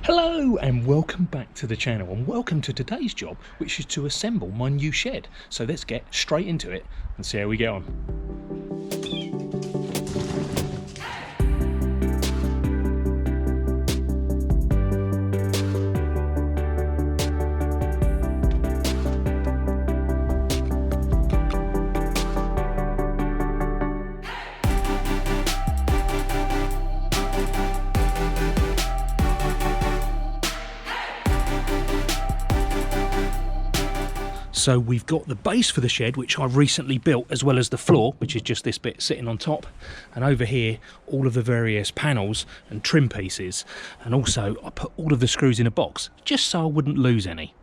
Hello and welcome back to the channel, and welcome to today's job, which is to assemble my new shed. So let's get straight into it and see how we get on. So we've got the base for the shed, which I recently built, as well as the floor, which is just this bit sitting on top. And over here, all of the various panels and trim pieces. And also I put all of the screws in a box, just so I wouldn't lose any.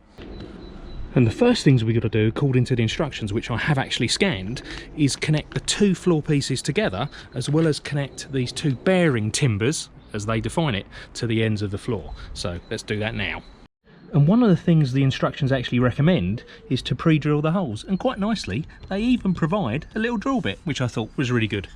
And the first things we got to do, according to the instructions, which I have actually scanned, is connect the two floor pieces together, as well as connect these two bearing timbers, as they define it, to the ends of the floor. So let's do that now. And one of the things the instructions actually recommend is to pre-drill the holes, and quite nicely they even provide a little drill bit, which I thought was really good.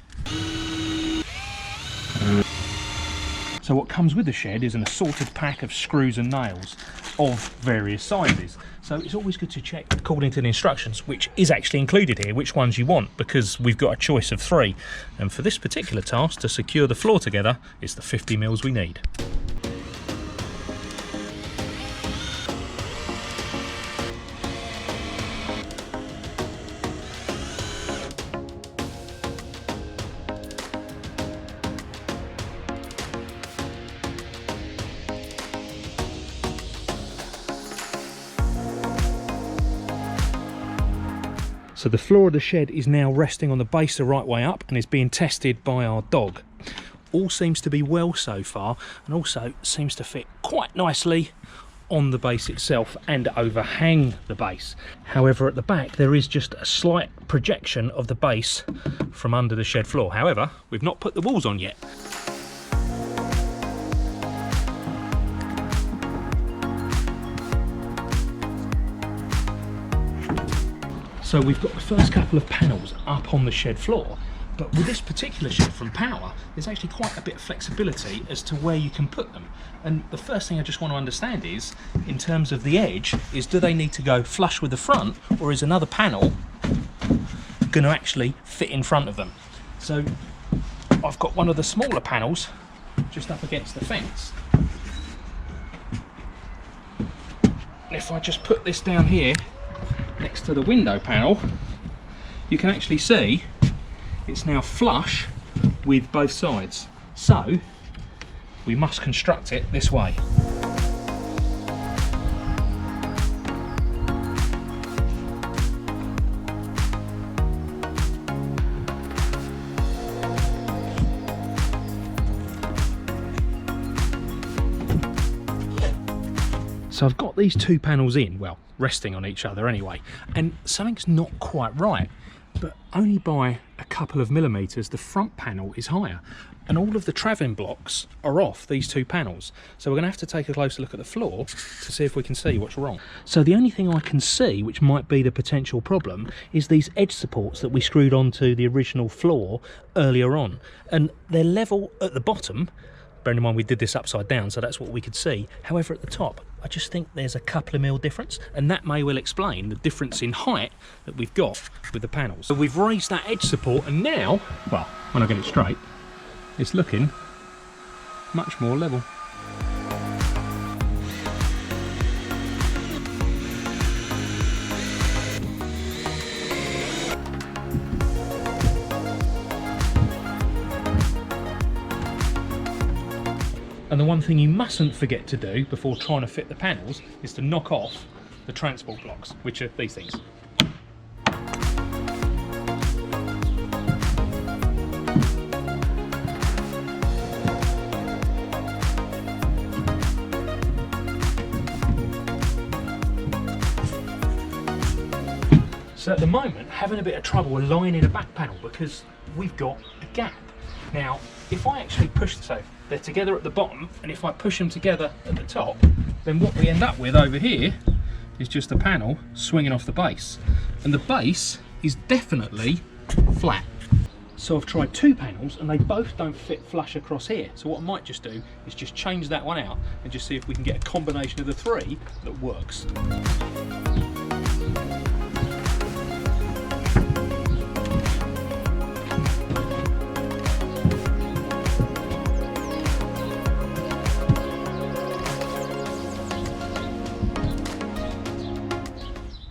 So what comes with the shed is an assorted pack of screws and nails of various sizes. So it's always good to check, according to the instructions, which is actually included here, which ones you want, because we've got a choice of 3. And for this particular task, to secure the floor together, it's the 50 mils we need. So the floor of the shed is now resting on the base the right way up and is being tested by our dog. All seems to be well so far, and also seems to fit quite nicely on the base itself and overhang the base. However, at the back there is just a slight projection of the base from under the shed floor. However, we've not put the walls on yet. So we've got the first couple of panels up on the shed floor, but with this particular shed from Power, there's actually quite a bit of flexibility as to where you can put them. And the first thing I just want to understand is, in terms of the edge, is do they need to go flush with the front, or is another panel going to actually fit in front of them? So I've got one of the smaller panels just up against the fence. And if I just put this down here, next to the window panel, you can actually see it's now flush with both sides. So we must construct it this way. So I've got these two panels in, well, resting on each other anyway, and something's not quite right, but only by a couple of millimeters. The front panel is higher, and all of the travelling blocks are off these two panels. So we're going to have to take a closer look at the floor to see if we can see what's wrong. So the only thing I can see, which might be the potential problem, is these edge supports that we screwed onto the original floor earlier on, and they're level at the bottom. Bearing in mind we did this upside down, so that's what we could see. However, at the top, I just think there's a couple of mil difference, and that may well explain the difference in height that we've got with the panels. So we've raised that edge support, and now, well, when I get it straight, it's looking much more level. And the one thing you mustn't forget to do before trying to fit the panels is to knock off the transport blocks, which are these things. So at the moment, having a bit of trouble aligning a back panel because we've got a gap. Now, if I actually push, so they're together at the bottom, and if I push them together at the top, then what we end up with over here is just a panel swinging off the base. And the base is definitely flat. So I've tried 2 panels and they both don't fit flush across here. So what I might just do is just change that one out and just see if we can get a combination of the 3 that works.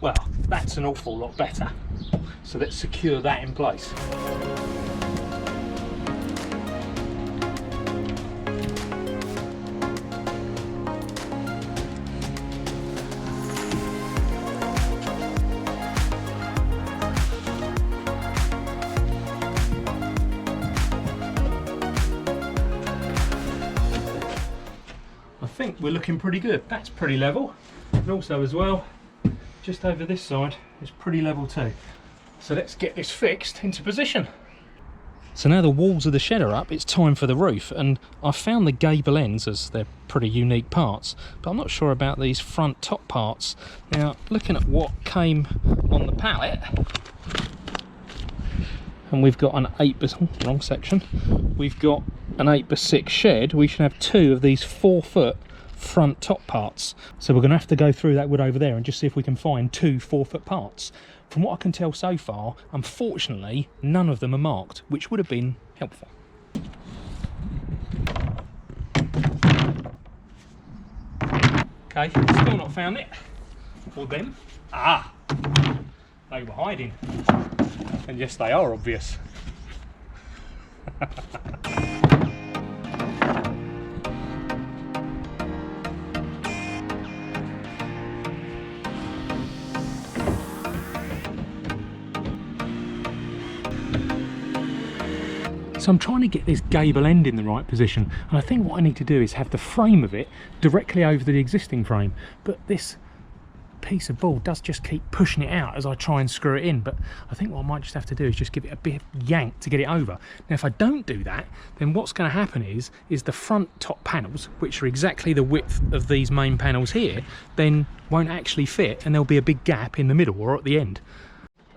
Well, that's an awful lot better. So let's secure that in place. I think we're looking pretty good. That's pretty level. And also as well, just over this side is pretty level too. So let's get this fixed into position. So now the walls of the shed are up, it's time for the roof, and I found the gable ends, as they're pretty unique parts, but I'm not sure about these front top parts. Now, looking at what came on the pallet, and we've got an 8x, wrong section, we've got an 8x6 shed, we should have 2 of these 4-foot front top parts. So we're going to have to go through that wood over there and just see if we can find 2 4-foot parts. From what I can tell so far, unfortunately, none of them are marked, which would have been helpful. Okay, still not found it. Or them. Ah! They were hiding. And yes, they are obvious. So I'm trying to get this gable end in the right position, and I think what I need to do is have the frame of it directly over the existing frame, but this piece of board does just keep pushing it out as I try and screw it in. But I think what I might just have to do is just give it a bit of yank to get it over. Now if I don't do that, then what's going to happen is the front top panels, which are exactly the width of these main panels here, then won't actually fit, and there'll be a big gap in the middle or at the end.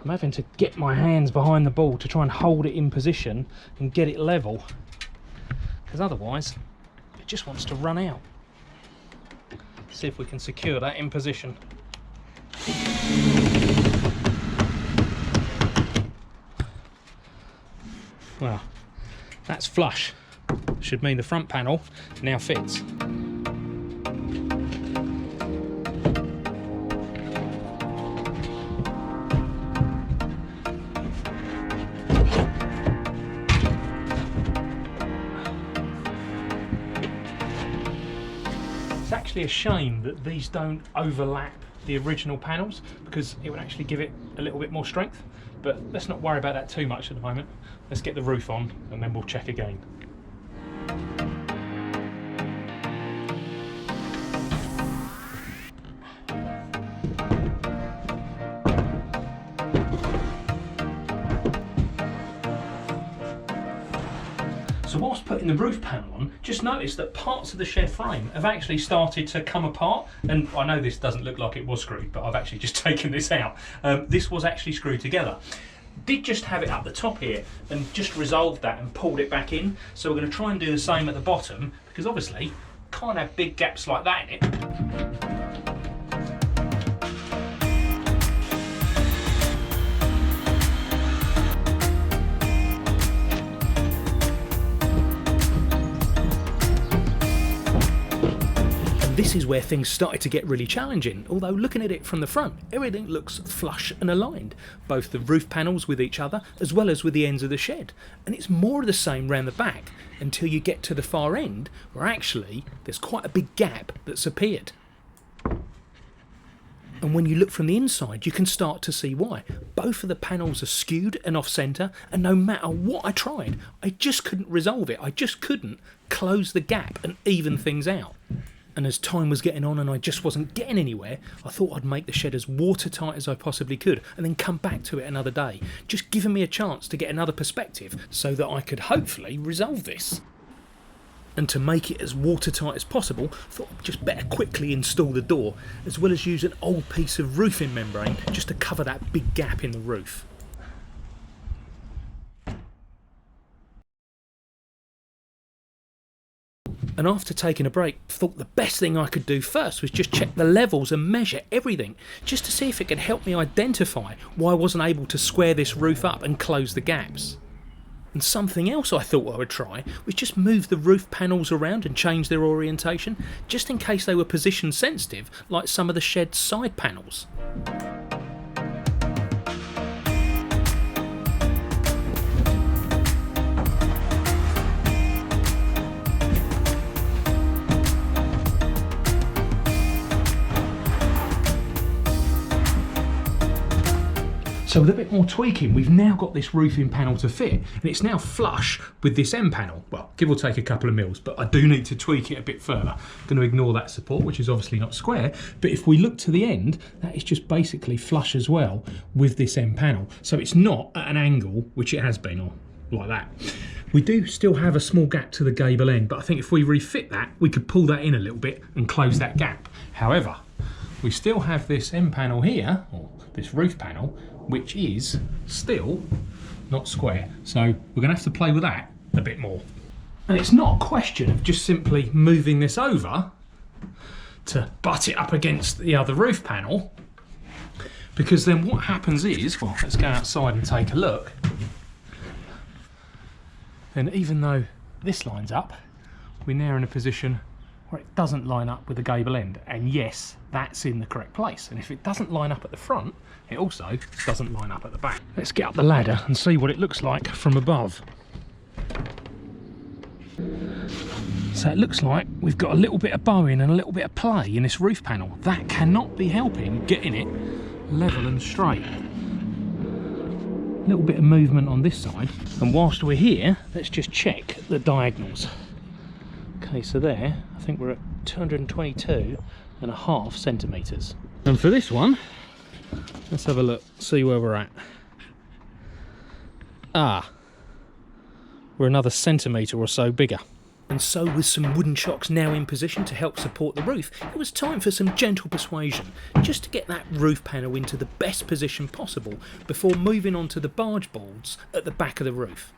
I'm having to get my hands behind the board to try and hold it in position and get it level, because otherwise it just wants to run out. See if we can secure that in position. Well, that's flush. Should mean the front panel now fits. It's actually a shame that these don't overlap the original panels, because it would actually give it a little bit more strength. But let's not worry about that too much at the moment. Let's get the roof on and then we'll check again. So whilst putting the roof panel on, just notice that parts of the shed frame have actually started to come apart. And I know this doesn't look like it was screwed, but I've actually just taken this out. This was actually screwed together. Did just have it up the top here and just resolved that and pulled it back in. So we're going to try and do the same at the bottom, because obviously can't have big gaps like that in it. This is where things started to get really challenging, although looking at it from the front, everything looks flush and aligned, both the roof panels with each other as well as with the ends of the shed. And it's more of the same round the back until you get to the far end, where actually there's quite a big gap that's appeared. And when you look from the inside, you can start to see why. Both of the panels are skewed and off centre, and no matter what I tried, I just couldn't resolve it. I just couldn't close the gap and even things out. And as time was getting on and I just wasn't getting anywhere, I thought I'd make the shed as watertight as I possibly could and then come back to it another day, just giving me a chance to get another perspective so that I could hopefully resolve this. And to make it as watertight as possible, I thought I'd just better quickly install the door, as well as use an old piece of roofing membrane just to cover that big gap in the roof. And after taking a break, I thought the best thing I could do first was just check the levels and measure everything, just to see if it could help me identify why I wasn't able to square this roof up and close the gaps. And something else I thought I would try was just move the roof panels around and change their orientation, just in case they were position sensitive, like some of the shed's side panels. So with a bit more tweaking, we've now got this roofing panel to fit, and it's now flush with this end panel. Well, give or take a couple of mils, but I do need to tweak it a bit further. I'm going to ignore that support, which is obviously not square, but if we look to the end, that is just basically flush as well with this end panel. So it's not at an angle, which it has been, or like that. We do still have a small gap to the gable end, but I think if we refit that, we could pull that in a little bit and close that gap. However, we still have this end panel here, or this roof panel, which is still not square. So we're going to have to play with that a bit more. And it's not a question of just simply moving this over to butt it up against the other roof panel, because then what happens is, well, let's go outside and take a look. Then even though this lines up, we're now in a position where it doesn't line up with the gable end. And yes, that's in the correct place. And if it doesn't line up at the front, it also doesn't line up at the back. Let's get up the ladder and see what it looks like from above. So it looks like we've got a little bit of bowing and a little bit of play in this roof panel. That cannot be helping getting it level and straight. A little bit of movement on this side. And whilst we're here, let's just check the diagonals. Okay, so there, I think we're at 222.5 centimetres. And for this one, let's have a look, see where we're at. We're another centimetre or so bigger. And so with some wooden chocks now in position to help support the roof, it was time for some gentle persuasion, just to get that roof panel into the best position possible before moving on to the barge boards at the back of the roof.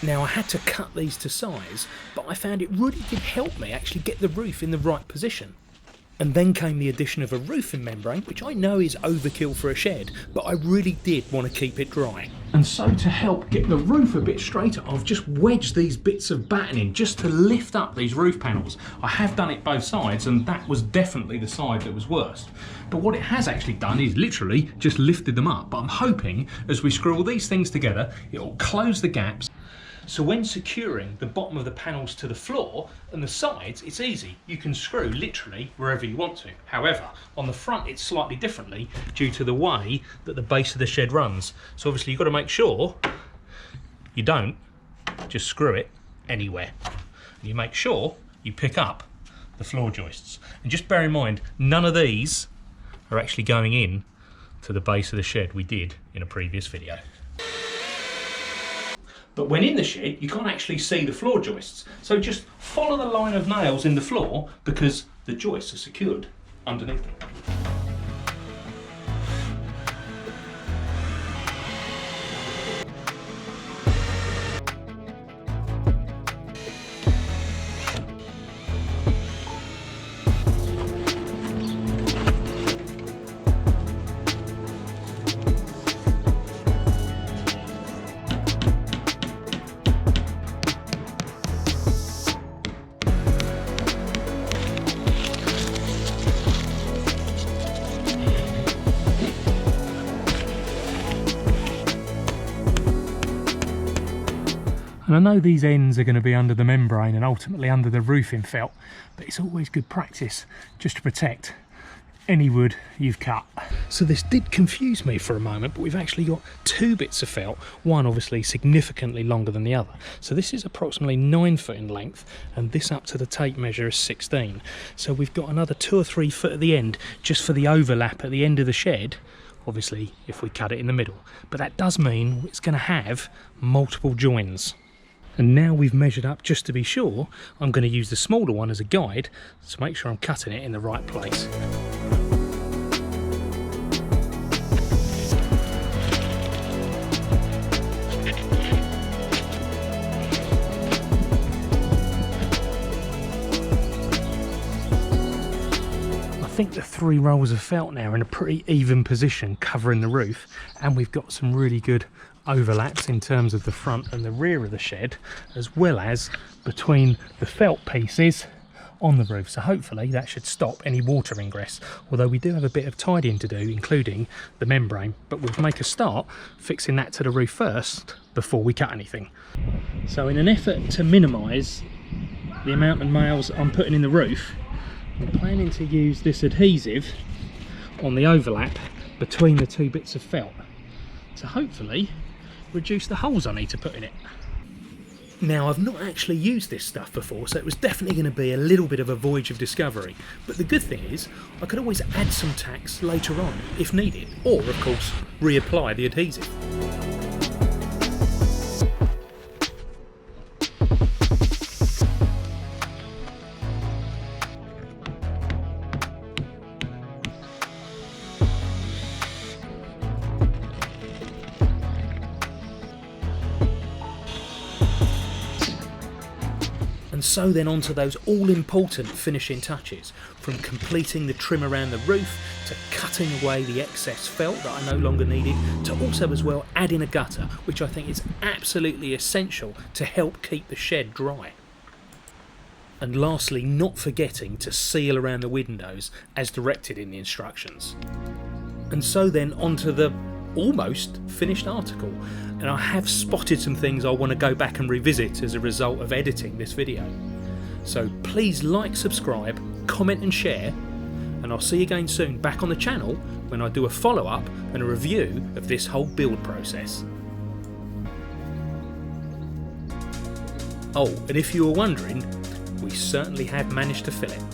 Now I had to cut these to size, but I found it really did help me actually get the roof in the right position. And then came the addition of a roofing membrane, which I know is overkill for a shed, but I really did want to keep it dry. And so to help get the roof a bit straighter, I've just wedged these bits of battening just to lift up these roof panels. I have done it both sides, and that was definitely the side that was worst. But what it has actually done is literally just lifted them up. But I'm hoping as we screw all these things together, it will close the gaps. So when securing the bottom of the panels to the floor and the sides, it's easy. You can screw literally wherever you want to. However, on the front it's slightly differently due to the way that the base of the shed runs. So obviously you've got to make sure you don't just screw it anywhere. And you make sure you pick up the floor joists. And just bear in mind, none of these are actually going in to the base of the shed we did in a previous video. But when in the shed, you can't actually see the floor joists. So just follow the line of nails in the floor because the joists are secured underneath them. And I know these ends are going to be under the membrane and ultimately under the roofing felt, but it's always good practice just to protect any wood you've cut. So this did confuse me for a moment, but we've actually got two bits of felt, one obviously significantly longer than the other. So this is approximately 9 foot in length, and this up to the tape measure is 16. So we've got another 2 or 3 foot at the end just for the overlap at the end of the shed, obviously if we cut it in the middle. But that does mean it's going to have multiple joins. And now we've measured up just to be sure, I'm going to use the smaller one as a guide to make sure I'm cutting it in the right place. think the 3 rolls of felt now are in a pretty even position covering the roof, and we've got some really good overlaps in terms of the front and the rear of the shed, as well as between the felt pieces on the roof. So hopefully that should stop any water ingress, although we do have a bit of tidying to do, including the membrane, but we'll make a start fixing that to the roof first before we cut anything. So in an effort to minimise the amount of nails I'm putting in the roof, I'm planning to use this adhesive on the overlap between the 2 bits of felt to hopefully reduce the holes I need to put in it. Now, I've not actually used this stuff before, so it was definitely going to be a little bit of a voyage of discovery, but the good thing is I could always add some tacks later on if needed, or of course reapply the adhesive. And so then on to those all-important finishing touches, from completing the trim around the roof, to cutting away the excess felt that I no longer needed, to also as well adding a gutter, which I think is absolutely essential to help keep the shed dry. And lastly, not forgetting to seal around the windows as directed in the instructions. And so then onto the almost finished article, and I have spotted some things I want to go back and revisit as a result of editing this video. So please like, subscribe, comment and share, and I'll see you again soon back on the channel when I do a follow-up and a review of this whole build process. Oh, and if you were wondering, we certainly have managed to fill it.